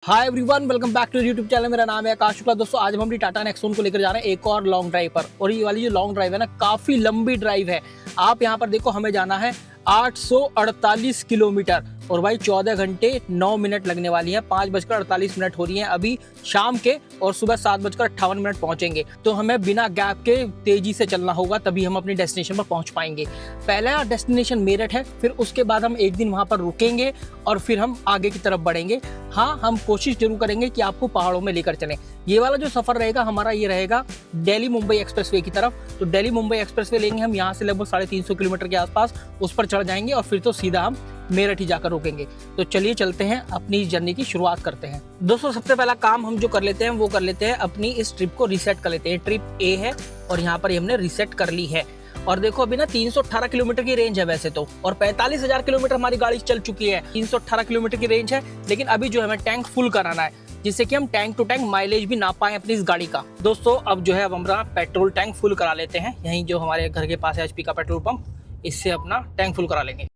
Hi everyone, welcome back to YouTube channel. मेरा नाम है आकाश शुक्ला। दोस्तों आज हम अपनी टाटा नेक्सॉन को लेकर जा रहे हैं एक और लॉन्ग ड्राइव पर। और ये वाली जो लॉन्ग ड्राइव है ना, काफ़ी लंबी ड्राइव है। आप यहाँ पर देखो, हमें जाना है 848 किलोमीटर और भाई 14 घंटे 9 मिनट लगने वाली है। 5:48 हो रही हैं अभी शाम के, और सुबह 7:58 पहुंचेंगे। तो हमें बिना गैप के तेजी से चलना होगा, तभी हम अपनी डेस्टिनेशन पर पहुंच पाएंगे। पहला डेस्टिनेशन मेरठ है, फिर उसके बाद हम एक दिन वहां पर रुकेंगे और फिर हम आगे की तरफ बढ़ेंगे। हाँ, हम कोशिश जरूर करेंगे कि आपको पहाड़ों में लेकर चलें। ये वाला जो सफर रहेगा हमारा, ये रहेगा दिल्ली मुंबई एक्सप्रेसवे की तरफ। तो दिल्ली मुंबई एक्सप्रेसवे लेंगे हम यहाँ से लगभग 350 किलोमीटर के आसपास, उस पर चढ़ जाएंगे और फिर तो सीधा हम मेरठ ही जाकर रुकेंगे। तो चलिए चलते हैं, अपनी जर्नी की शुरुआत करते हैं। दोस्तों सबसे पहला काम हम जो कर लेते हैं वो कर लेते हैं, अपनी इस ट्रिप को रीसेट कर लेते हैं। ट्रिप ए है और यहाँ पर हमने रीसेट कर ली है। और देखो अभी ना 318 किलोमीटर की रेंज है वैसे तो, और 45,000 किलोमीटर हमारी गाड़ी चल चुकी है। 318 किलोमीटर की रेंज है, लेकिन अभी जो है हमें टैंक फुल कराना है, जिससे कि हम टैंक टू टैंक माइलेज भी ना पाएं अपनी इस गाड़ी का। दोस्तों अब जो है अब हमारा पेट्रोल टैंक फुल करा लेते हैं। यहीं जो हमारे घर के पास है एचपी का पेट्रोल पंप, इससे अपना टैंक फुल करा लेंगे।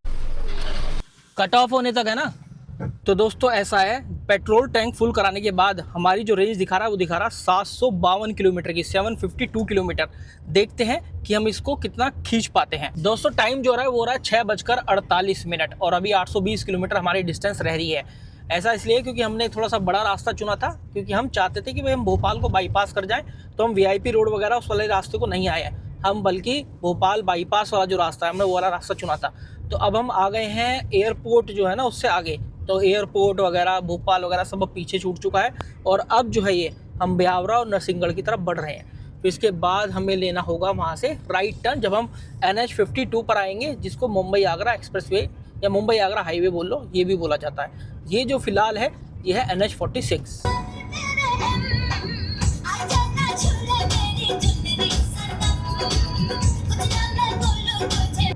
कट ऑफ होने तक है ना। तो दोस्तों ऐसा है, पेट्रोल टैंक फुल कराने के बाद हमारी जो रेंज दिखा रहा है वो दिखा रहा 752 किलोमीटर की, 752 किलोमीटर। देखते हैं कि हम इसको कितना खींच पाते हैं। दोस्तों टाइम जो हो रहा है वो हो रहा है 6:48 और अभी 820 किलोमीटर हमारी डिस्टेंस रह रही है। ऐसा इसलिए क्योंकि हमने थोड़ा सा बड़ा रास्ता चुना था, क्योंकि हम चाहते थे कि भाई हम भोपाल को बाईपास कर जाएं। तो हम वीआईपी रोड वगैरह उस वाले रास्ते को नहीं आए हैं, हम बल्कि भोपाल बाईपास वाला जो रास्ता है हमने वो वाला रास्ता चुना था। तो अब हम आ गए हैं एयरपोर्ट जो है ना उससे आगे। तो एयरपोर्ट वगैरह भोपाल वगैरह सब पीछे छूट चुका है, और अब जो है ये हम ब्यावरा और नरसिंहगढ़ की तरफ बढ़ रहे हैं। तो इसके बाद हमें लेना होगा वहाँ से राइट टर्न, जब हम NH52 पर आएंगे, जिसको मुंबई आगरा एक्सप्रेसवे या मुंबई आगरा हाईवे बोल लो, ये भी बोला जाता है। ये जो फिलहाल है ये है NH46।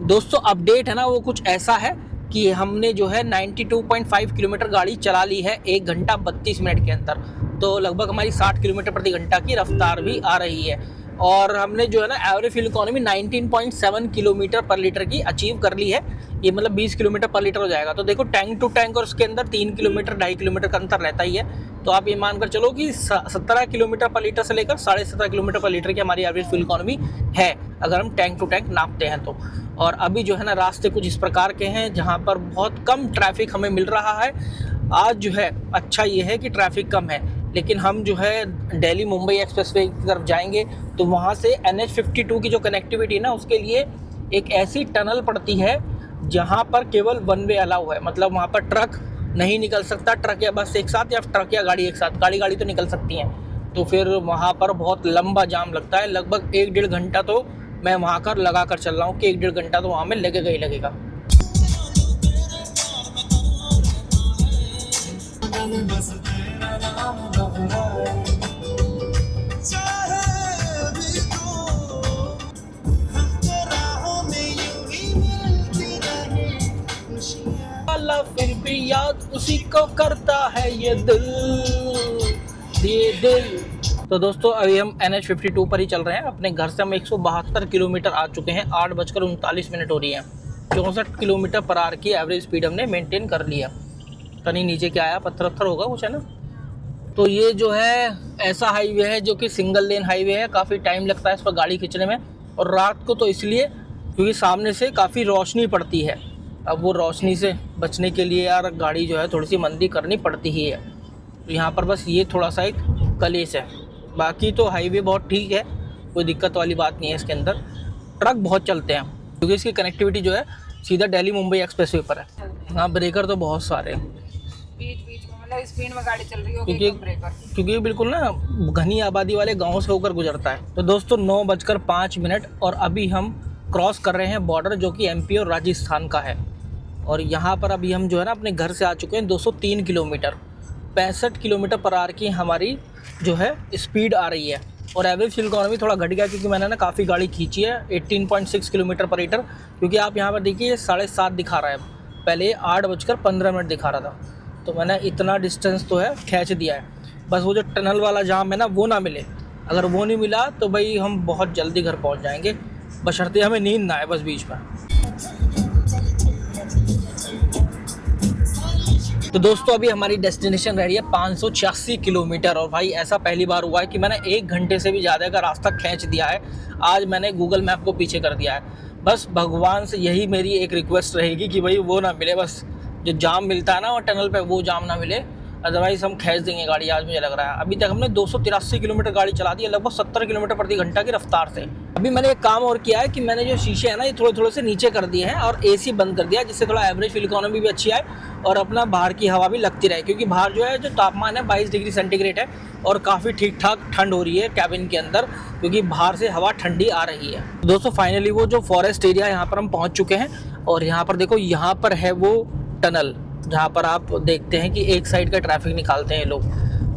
दोस्तों अपडेट है ना वो कुछ ऐसा है कि हमने जो है 92.5 किलोमीटर गाड़ी चला ली है 1 घंटा 32 मिनट के अंदर। तो लगभग हमारी 60 किलोमीटर प्रति घंटा की रफ्तार भी आ रही है। और हमने जो है ना एवरेज फ्यूल इकोनॉमी 19.7 किलोमीटर पर लीटर की अचीव कर ली है। ये मतलब 20 किलोमीटर पर लीटर हो जाएगा। तो देखो टैंक टू टैंक और उसके अंदर 3 किलोमीटर 2.5 किलोमीटर का अंतर रहता ही है। तो आप ये मानकर चलो कि 17 किलोमीटर पर लीटर से लेकर 17.5 किलोमीटर पर लीटर की हमारी एवरेज फ्यूल इकोनॉमी है, अगर हम टैंक टू टैंक नापते हैं तो। और अभी जो है ना रास्ते कुछ इस प्रकार के हैं जहाँ पर बहुत कम ट्रैफिक हमें मिल रहा है। आज जो है अच्छा ये है कि ट्रैफिक कम है, लेकिन हम जो है दिल्ली मुंबई एक्सप्रेसवे की तरफ जाएंगे तो वहाँ से NH52 की जो कनेक्टिविटी है ना, उसके लिए एक ऐसी टनल पड़ती है जहाँ पर केवल वन वे अलाउ है। मतलब वहाँ पर ट्रक नहीं निकल सकता, ट्रक या बस एक साथ, या ट्रक या गाड़ी एक साथ। गाड़ी तो निकल सकती हैं। तो फिर वहाँ पर बहुत लंबा जाम लगता है, लगभग 1-1.5 घंटा तो मैं वहाँ कर लगा कर चल रहा हूँ कि 1-1.5 घंटा तो वहाँ में लगेगा ही लगेगा। फिर भी याद उसी को करता है ये दिल। तो दोस्तों अभी हम NH52 पर ही चल रहे हैं। अपने घर से हम 172 किलोमीटर आ चुके हैं। 8:39 हो रही है। 64 किलोमीटर पर आवर की एवरेज स्पीड हमने मेंटेन कर लिया। कहीं नीचे क्या आया, पत्थर होगा कुछ है ना। तो ये जो है ऐसा हाईवे है जो कि सिंगल लेन हाईवे है। काफ़ी टाइम लगता है इस पर गाड़ी खींचने में, और रात को तो इसलिए क्योंकि सामने से काफ़ी रोशनी पड़ती है। अब वो रोशनी से बचने के लिए यार गाड़ी जो है थोड़ी सी मंदी करनी पड़ती ही है। तो यहाँ पर बस ये थोड़ा सा एक कलेश है, बाकी तो हाईवे बहुत ठीक है, कोई दिक्कत वाली बात नहीं है। इसके अंदर ट्रक बहुत चलते हैं क्योंकि इसकी कनेक्टिविटी जो है सीधा दिल्ली मुंबई एक्सप्रेसवे पर है। हाँ ब्रेकर तो बहुत सारे हैं, बीच में मतलब स्पीड में गाड़ी चल रही होगी क्योंकि बिल्कुल ना घनी आबादी वाले गाँव से होकर गुजरता है। तो दोस्तों 9:05 और अभी हम क्रॉस कर रहे हैं बॉर्डर, जो कि MP और राजस्थान का है। और यहाँ पर अभी हम जो है ना अपने घर से आ चुके हैं 203 किलोमीटर। 65 किलोमीटर पर आवर की हमारी जो है स्पीड आ रही है। और एवरेज फ्यूल इकोनॉमी थोड़ा घट गया क्योंकि मैंने ना काफ़ी गाड़ी खींची है, 18.6 किलोमीटर पर लीटर। क्योंकि आप यहाँ पर देखिए 7:30 दिखा रहा है, पहले 8:15 दिखा रहा था। तो मैंने इतना डिस्टेंस तो है खींच दिया है। बस वो जो टनल वाला जाम है ना वो ना मिले, अगर वो नहीं मिला तो भाई हम बहुत जल्दी घर पहुँच जाएंगे, बशर्ते हमें नींद ना आए बस बीच में। तो दोस्तों अभी हमारी डेस्टिनेशन रह रही है 586 किलोमीटर, और भाई ऐसा पहली बार हुआ है कि मैंने 1 घंटे से भी ज़्यादा का रास्ता खींच दिया है। आज मैंने गूगल मैप को पीछे कर दिया है। बस भगवान से यही मेरी एक रिक्वेस्ट रहेगी कि भाई वो ना मिले, बस जो जाम मिलता है ना वो टनल पे, वो जाम ना मिले, अदरवाइज़ हम खींच देंगे गाड़ी। आज मुझे लग रहा है अभी तक हमने 283 किलोमीटर गाड़ी चला दी है, लगभग 70 किलोमीटर प्रति घंटा की रफ्तार से। अभी मैंने एक काम और किया है कि मैंने जो शीशे हैं ना ये थोड़े थोड़े से नीचे कर दिए हैं और एसी बंद कर दिया है, जिससे थोड़ा एवरेज फ्यूल इकोनॉमी भी अच्छी आए और अपना बाहर की हवा भी लगती रहे, क्योंकि बाहर जो है जो तापमान है 22 डिग्री सेंटीग्रेड है और काफ़ी ठीक ठाक ठंड हो रही है कैबिन के अंदर, क्योंकि बाहर से हवा ठंडी आ रही है। दोस्तों फाइनली वो जो फॉरेस्ट एरिया यहाँ पर हम पहुँच चुके हैं, और यहाँ पर देखो यहाँ पर है वो टनल जहाँ पर आप देखते हैं कि एक साइड का ट्रैफिक निकालते हैं लोग।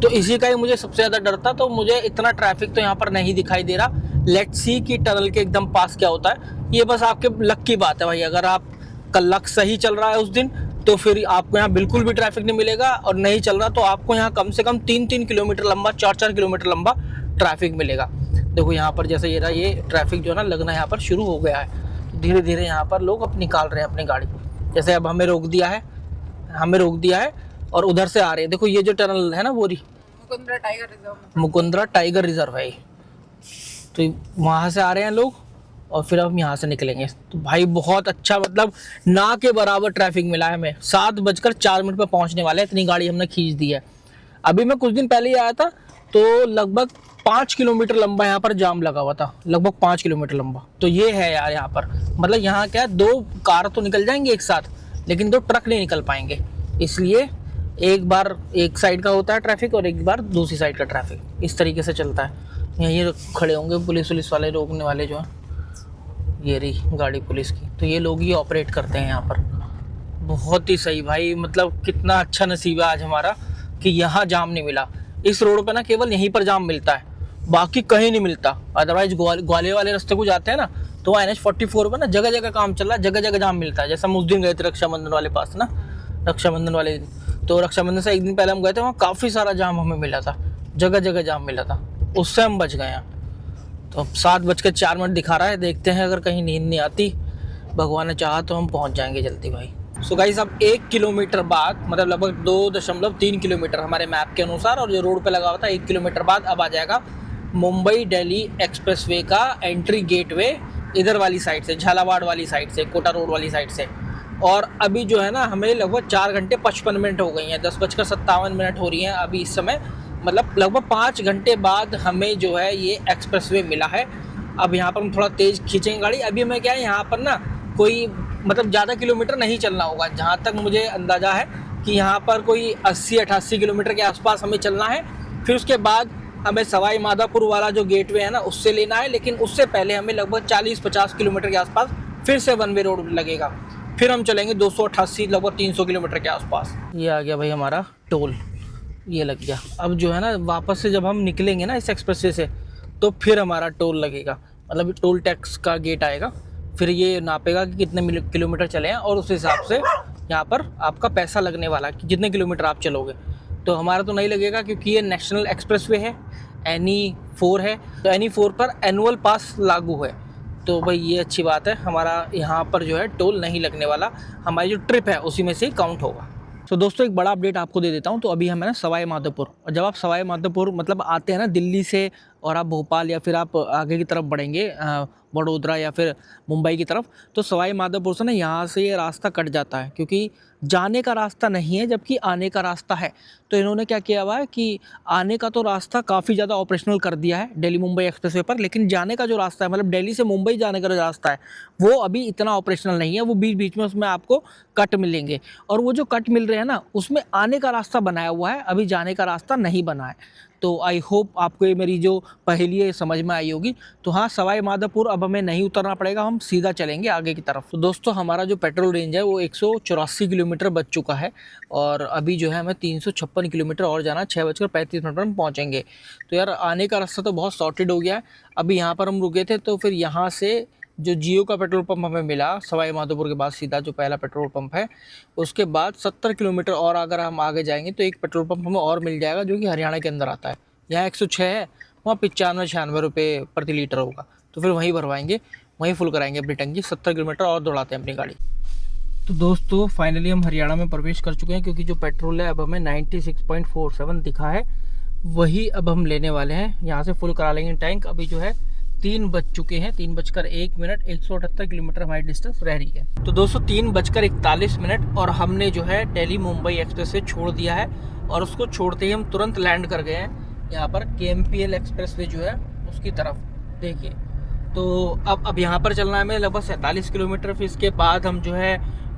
तो इसी का ही मुझे सबसे ज़्यादा डर था, तो मुझे इतना ट्रैफिक तो यहाँ पर नहीं दिखाई दे रहा। लेट्स सी कि टनल के एकदम पास क्या होता है। ये बस आपके लक की बात है भाई, अगर आपका लक सही चल रहा है उस दिन तो फिर आपको यहाँ बिल्कुल भी ट्रैफिक नहीं मिलेगा, और नहीं चल रहा तो आपको यहाँ कम से कम 3-3 किलोमीटर लंबा, 4-4 किलोमीटर लंबा ट्रैफिक मिलेगा। देखो यहाँ पर जैसे ये ट्रैफिक जो है ना लगना यहाँ पर शुरू हो गया है। धीरे धीरे यहाँ पर लोग अब निकाल रहे हैं अपनी गाड़ी। जैसे अब हमें रोक दिया है और उधर से आ रहे हैं। देखो ये जो टनल है ना वो मुकुंदरा टाइगर रिजर्व है, तो वहाँ से आ रहे हैं लोग और फिर हम यहाँ से निकलेंगे। तो भाई बहुत अच्छा, मतलब ना के बराबर ट्रैफिक मिला है हमें। 7:04 पर पहुँचने वाले हैं, इतनी गाड़ी हमने खींच दी है। अभी मैं कुछ दिन पहले ही आया था तो लगभग 5 किलोमीटर लंबा यहाँ पर जाम लगा हुआ था, लगभग 5 किलोमीटर लंबा। तो ये है यार यहाँ पर, मतलब यहाँ क्या 2 कार तो निकल जाएंगी एक साथ, लेकिन 2 ट्रक नहीं निकल पाएंगे, इसलिए एक बार एक साइड का होता है ट्रैफिक और एक बार दूसरी साइड का ट्रैफिक, इस तरीके से चलता है। यहीं खड़े होंगे पुलिस वाले, रोकने वाले जो हैं। ये रही गाड़ी पुलिस की, तो ये लोग ही ऑपरेट करते हैं यहाँ पर। बहुत ही सही भाई, मतलब कितना अच्छा नसीब है आज हमारा कि यहाँ जाम नहीं मिला। इस रोड पे ना केवल यहीं पर जाम मिलता है, बाकी कहीं नहीं मिलता। अदरवाइज ग्वालियर वाले रास्ते को जाते हैं ना तो वहाँ NH-44 पर ना जगह जगह काम चल रहा है, जगह जगह जाम मिलता है। जैसे हम उस दिन गए थे रक्षाबंधन वाले पास ना, रक्षाबंधन वाले दिन, तो रक्षाबंधन से एक दिन पहले हम गए थे, वहाँ काफ़ी सारा जाम हमें मिला था, जगह जगह जाम मिला था, उससे हम बच गए हैं। तो अब 7:04 दिखा रहा है, देखते हैं अगर कहीं नींद नहीं आती, भगवान ने चाहा तो हम पहुँच जाएंगे जल्दी भाई। सो गाइस अब 1 किलोमीटर बाद, मतलब लगभग 2.3 किलोमीटर हमारे मैप के अनुसार, और जो रोड पे लगा हुआ था 1 किलोमीटर बाद अब आ जाएगा मुंबई दिल्ली एक्सप्रेसवे का एंट्री गेटवे, इधर वाली साइड से, झालावाड़ वाली साइड से, कोटा रोड वाली साइड से। और अभी जो है ना हमें लगभग 4 घंटे 55 मिनट हो गई हैं, 10:57 हो रही हैं अभी इस समय, मतलब लगभग 5 घंटे बाद हमें जो है ये एक्सप्रेसवे मिला है। अब यहाँ पर हम थोड़ा तेज़ खींचेंगे गाड़ी। अभी हमें क्या है यहाँ पर ना कोई मतलब ज़्यादा किलोमीटर नहीं चलना होगा, जहाँ तक मुझे अंदाज़ा है कि यहाँ पर कोई 80-88 किलोमीटर के आसपास हमें चलना है। फिर उसके बाद हमें सवाई माधोपुर वाला जो गेटवे है ना उससे लेना है, लेकिन उससे पहले हमें लगभग 40-50 किलोमीटर के आसपास फिर से 1 वे रोड लगेगा। फिर हम चलेंगे 288 लगभग 300 किलोमीटर के आसपास। ये आ गया भाई हमारा टोल, ये लग गया। अब जो है ना वापस से जब हम निकलेंगे ना इस एक्सप्रेसवे से तो फिर हमारा टोल लगेगा, मतलब टोल टैक्स का गेट आएगा, फिर ये नापेगा कि कितने किलोमीटर चले हैं और उस हिसाब से यहाँ पर आपका पैसा लगने वाला कि जितने किलोमीटर आप चलोगे। तो हमारा तो नहीं लगेगा क्योंकि ये नेशनल एक्सप्रेसवे है, NE4 है, तो NE4 पर एनुअल पास लागू है। तो भाई ये अच्छी बात है, हमारा यहाँ पर जो है टोल नहीं लगने वाला, हमारी जो ट्रिप है उसी में से ही काउंट होगा। तो दोस्तों एक बड़ा अपडेट आपको दे देता हूँ। तो अभी हम है ना सवाई माधोपुर, और जब आप सवाई माधोपुर मतलब आते हैं ना दिल्ली से और आप भोपाल या फिर आप आगे की तरफ बढ़ेंगे वडोदरा या फिर मुंबई की तरफ, तो सवाई माधोपुर से ना यहाँ से ये रास्ता कट जाता है, क्योंकि जाने का रास्ता नहीं है जबकि आने का रास्ता है। तो इन्होंने क्या किया हुआ है कि आने का तो रास्ता काफ़ी ज़्यादा ऑपरेशनल कर दिया है दिल्ली मुंबई एक्सप्रेसवे पर, लेकिन जाने का जो रास्ता है मतलब दिल्ली से मुंबई जाने का जो रास्ता है वो अभी इतना ऑपरेशनल नहीं है। वो बीच बीच में उसमें आपको कट मिलेंगे, और वो जो कट मिल रहे हैं ना उसमें आने का रास्ता बनाया हुआ है, अभी जाने का रास्ता नहीं बना है। तो आई होप आपको ये मेरी जो पहेली है समझ में आई होगी। तो हाँ, सवाई माधोपुर अब हमें नहीं उतरना पड़ेगा, हम सीधा चलेंगे आगे की तरफ। तो दोस्तों हमारा जो पेट्रोल रेंज है वो 184 किलोमीटर बच चुका है, और अभी जो है हमें 356 किलोमीटर और जाना, 6:35 पर हम पहुँचेंगे। तो यार आने का रास्ता तो बहुत सॉर्टेड हो गया है। अभी यहाँ पर हम रुके थे, तो फिर यहाँ से जो जियो का पेट्रोल पंप हमें मिला सवाई माधोपुर के बाद सीधा जो पहला पेट्रोल पंप है, उसके बाद 70 किलोमीटर और अगर हम आगे जाएंगे तो एक पेट्रोल पंप हमें और मिल जाएगा जो कि हरियाणा के अंदर आता है। यहाँ 106 है, वहाँ 95-96 रुपये प्रति लीटर होगा, तो फिर वहीं भरवाएंगे, वहीं फुल कराएंगे अपनी टंकी। 70 किलोमीटर और दौड़ाते हैं अपनी गाड़ी। तो दोस्तों फाइनली हम हरियाणा में प्रवेश कर चुके हैं, क्योंकि जो पेट्रोल है अब हमें 96.47 दिखा है, वही अब हम लेने वाले हैं। यहाँ से फुल करा लेंगे टैंक। अभी जो है 3 बज चुके हैं, 3:01, 178 किलोमीटर हमारी डिस्टेंस रह रही है। तो दोस्तों 3:41 और हमने जो है दिल्ली मुंबई एक्सप्रेस वे छोड़ दिया है, और उसको छोड़ते ही हम तुरंत लैंड कर गए हैं यहाँ पर KMPL एक्सप्रेस वे जो है उसकी तरफ। देखिए, तो अब यहाँ पर चलना है हमें लगभग 47 किलोमीटर। फिर इसके बाद हम जो है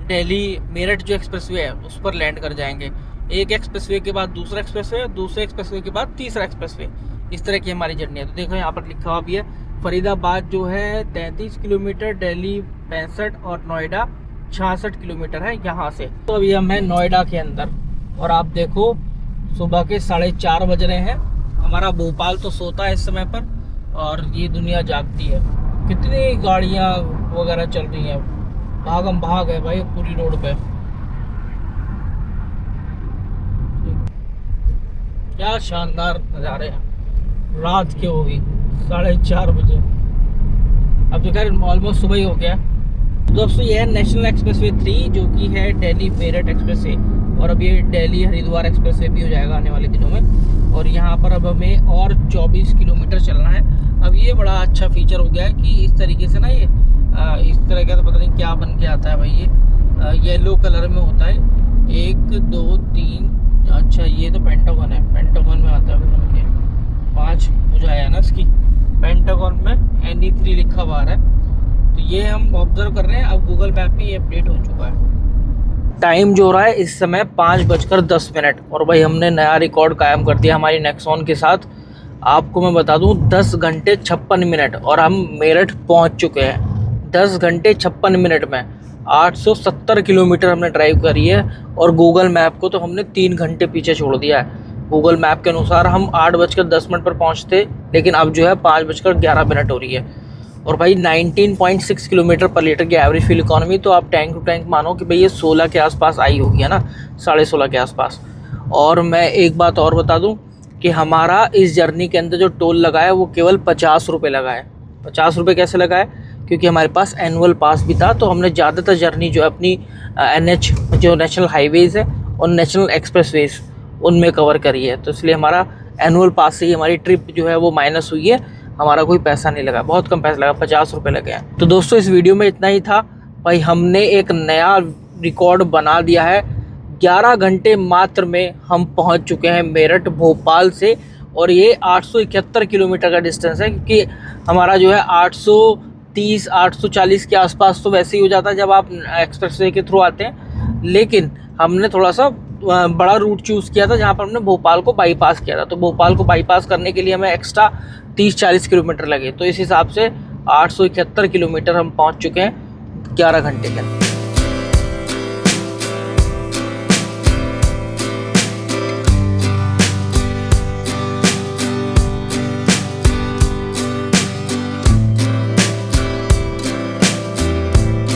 दिल्ली मेरठ जो एक्सप्रेस वे है उस पर लैंड कर जाएंगे। एक एक्सप्रेस वे के बाद दूसरा एक्सप्रेस वे, दूसरे एक्सप्रेस वे के बाद तीसरा एक्सप्रेस वे, इस तरह की हमारी जर्नी है। तो देखो यहाँ पर लिखा हुआ भी है फरीदाबाद जो है 33 किलोमीटर, दिल्ली 65 और नोएडा 66 किलोमीटर है यहाँ से। तो अभी हम हैं नोएडा के अंदर, और आप देखो सुबह के 4:30 बज रहे हैं। हमारा भोपाल तो सोता है इस समय पर, और ये दुनिया जागती है। कितनी गाड़ियाँ वगैरह चल रही हैं, भागम भाग है भाई पूरी रोड पे। क्या शानदार नज़ारे हैं रात के, वो भी 4:30 बजे। अब जो खैर ऑलमोस्ट सुबह ही हो गया। दोस्तों ये है नेशनल एक्सप्रेस वे 3 जो कि है दिल्ली मेरठ एक्सप्रेस वे, और अब ये दिल्ली हरिद्वार एक्सप्रेस वे भी हो जाएगा आने वाले दिनों में। और यहाँ पर अब हमें और 24 किलोमीटर चलना है। अब ये बड़ा अच्छा फीचर हो गया है कि इस तरीके से ना ये इस तरह का, तो पता नहीं क्या बन के आता है भाई, ये येलो कलर में होता है। 1 2 3, अच्छा ये तो पेंटागन है, पेंटागन में आता है बन के। 5 मुझे आया ना इसकी, पेंटागन में NE3 लिखा हुआ है। तो ये हम ऑब्जर्व कर रहे हैं। अब गूगल मैप में ये अपडेट हो चुका है। टाइम जो हो रहा है इस समय 5:10, और भाई हमने नया रिकॉर्ड कायम कर दिया हमारी नेक्सॉन के साथ। आपको मैं बता दूं 10 घंटे 56 मिनट, और हम मेरठ पहुंच चुके हैं 10 घंटे 56 मिनट में। 870 किलोमीटर हमने ड्राइव करी है, और गूगल मैप को तो हमने 3 घंटे पीछे छोड़ दिया है। गूगल मैप के अनुसार हम 8:10 पर पहुंचते, लेकिन अब जो है 5:11 हो रही है। और भाई 19.6 किलोमीटर पर लीटर की एवरेज फ्यूल इकोनॉमी, तो आप टैंक टू टैंक मानो कि भाई ये 16 के आसपास आई होगी, है ना, 16.5 के आसपास। और मैं एक बात और बता दूं कि हमारा इस जर्नी के अंदर जो टोल लगा है वो केवल 50 रुपये लगा है। 50 रुपये कैसे लगा है? क्योंकि हमारे पास एनुअल पास भी था, तो हमने ज़्यादातर जर्नी जो है अपनी NH जो नेशनल हाईवेज़ है और नेशनल एक्सप्रेसवेज उनमें कवर करी है। तो इसलिए हमारा एनुअल पास से ही हमारी ट्रिप जो है वो माइनस हुई है। हमारा कोई पैसा नहीं लगा, बहुत कम पैसा लगा, 50 रुपये लगे हैं। तो दोस्तों इस वीडियो में इतना ही था भाई। हमने एक नया रिकॉर्ड बना दिया है। 11 घंटे मात्र में हम पहुंच चुके हैं मेरठ भोपाल से, और ये 871 किलोमीटर का डिस्टेंस है। क्योंकि हमारा जो है 830 840 के आसपास तो वैसे ही हो जाता है जब आप एक्सप्रेसवे के थ्रू आते हैं, लेकिन हमने थोड़ा सा बड़ा रूट चूज़ किया था जहाँ पर हमने भोपाल को बाईपास किया था। तो भोपाल को बाईपास करने के लिए हमें एक्स्ट्रा 30-40 किलोमीटर लगे। तो इस हिसाब से 871 किलोमीटर हम पहुँच चुके हैं 11 घंटे के अंदर।